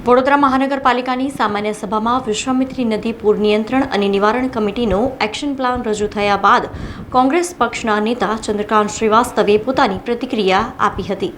વડોદરા મહાનગરપાલિકાની સામાન્ય સભામાં વિશ્વામિત્રી નદી પૂર નિયંત્રણ અને નિવારણ કમિટીનો એક્શન પ્લાન રજૂ થયા બાદ કોંગ્રેસ પક્ષના નેતા ચંદ્રકાંત શ્રીવાસ્તવે પોતાની પ્રતિક્રિયા આપી હતી।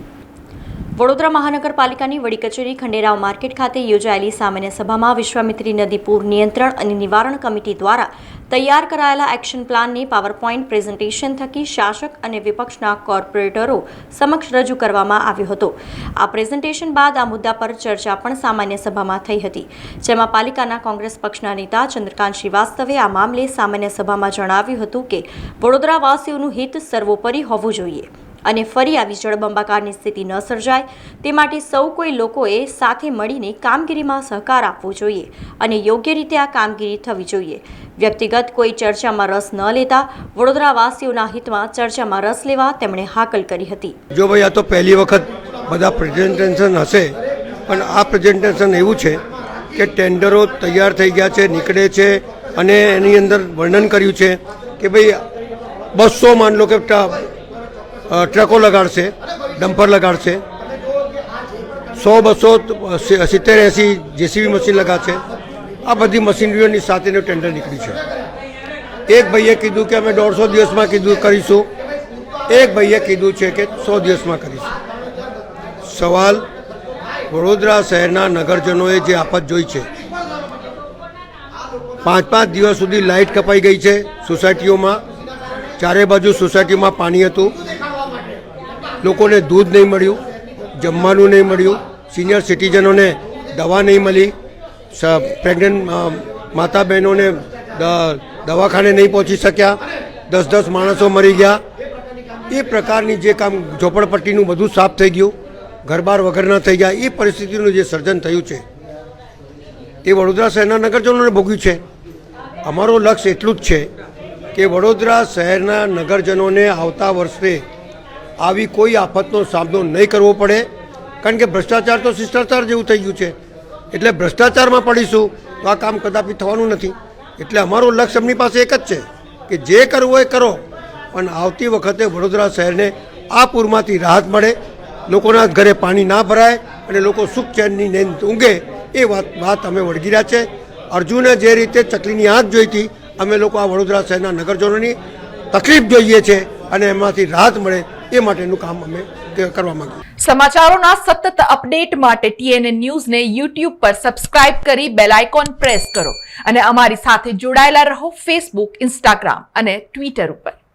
વડોદરા મહાનગરપાલિકાની વડી કચેરી ખંડેરાવ માર્કેટ ખાતે યોજાયેલી સામાન્ય સભામાં વિશ્વામિત્રી નદી પૂર નિયંત્રણ અને નિવારણ કમિટી દ્વારા તૈયાર કરાયેલા એક્શન પ્લાનને પાવરપોઈન્ટ પ્રેઝન્ટેશન થકી શાસક અને વિપક્ષના કોર્પોરેટરો સમક્ષ રજૂ કરવામાં આવ્યો હતો। આ પ્રેઝન્ટેશન બાદ આ મુદ્દા પર ચર્ચા પણ સામાન્ય સભામાં થઈ હતી, જેમાં પાલિકાના કોંગ્રેસ પક્ષના નેતા ચંદ્રકાંત શ્રીવાસ્તવે આ મામલે સામાન્ય સભામાં જણાવ્યું હતું કે વડોદરાવાસીઓનું હિત સર્વોપરી હોવું જોઈએ અને ફરી આવી જળબંબાકારની સ્થિતિ ન સર્જાય તે માટે સૌ કોઈ લોકોએ સાથે મળીને કામગીરીમાં સહકાર આપવો જોઈએ અને યોગ્ય રીતે આ કામગીરી થવી જોઈએ। વ્યક્તિગત કોઈ ચર્ચામાં રસ ન લેતા વડોદરાવાસીઓના હિતમાં ચર્ચામાં રસ લેવા તેમણે હાકલ કરી હતી। જો ભાઈ આ તો પહેલી વખત બધા પ્રેઝન્ટેશન હશે, પણ આ પ્રેઝન્ટેશન એવું છે કે ટેન્ડરો તૈયાર થઈ ગયા છે, નીકળે છે અને એની અંદર વર્ણન કર્યું છે કે ભાઈ 200 માન લો કે ટ્રકો લગાડશે, ડમ્પર લગાડશે, 100, 200, 70, 80 જેસીબી મશીન લગાડશે। આ બધી મશીનરીઓની સાથેનું ટેન્ડર નીકળ્યું છે। એક ભાઈએ કીધું કે અમે 150 દિવસમાં કરીશું, એક ભાઈએ કીધું છે કે 100 દિવસમાં કરીશું। સવાલ વડોદરા શહેરના નગરજનોએ જે આફત જોઈ છે, 5 દિવસ સુધી લાઇટ કપાઈ ગઈ છે સોસાયટીઓમાં, ચારે બાજુ સોસાયટીમાં પાણી હતું, લોકોને દૂધ નહીં મળ્યું, જમવાનું નહીં મળ્યું, સિનિયર સિટીઝનોને દવા નહીં મળી, પ્રેગ્નન્ટ માતા બહેનોને દવાખાને નહીં પહોંચી શક્યા, 10 માણસો મરી ગયા। એ પ્રકારની જે કામ ઝોપડપટ્ટીનું બધું સાફ થઈ ગયું, ઘરબાર વગરના થઈ ગયા, એ પરિસ્થિતિનું જે સર્જન થયું છે એ વડોદરા શહેરના નગરજનોને ભોગ્યું છે। અમારું લક્ષ્ય એટલું જ છે કે વડોદરા શહેરના નગરજનોને આવતા વર્ષે આવી કોઈ આફતનો સામનો નહીં કરવો પડે, કારણ કે ભ્રષ્ટાચાર તો શિષ્ટાચાર જેવું થઈ ગયું છે, એટલે ભ્રષ્ટાચારમાં પડીશું તો આ કામ કદાપી થવાનું નથી। એટલે અમારું લક્ષ્ય એમની પાસે એક જ છે કે જે કરવું હોય કરો, પણ આવતી વખતે વડોદરા શહેરને આ પૂરમાંથી રાહત મળે, લોકોના ઘરે પાણી ના ભરાય અને લોકો સુખ ચેનની નીંદ ઊંઘે, એ વાત અમે વળગી રહ્યા છે। અર્જુને જે રીતે ચકલીની આંખ જોઈ હતી, અમે લોકો આ વડોદરા શહેરના નગરજનોની તકલીફ જોઈએ છે અને એમાંથી રાહત મળે એ માટેનું કામ અમે કરવા માંગીએ છીએ। સમાચારોના સતત અપડેટ માટે TNN ન્યૂઝને YouTube પર સબસ્ક્રાઇબ કરી બેલ આઇકોન પ્રેસ કરો અને અમારી સાથે જોડાયેલા રહો Facebook, Instagram અને Twitter ઉપર।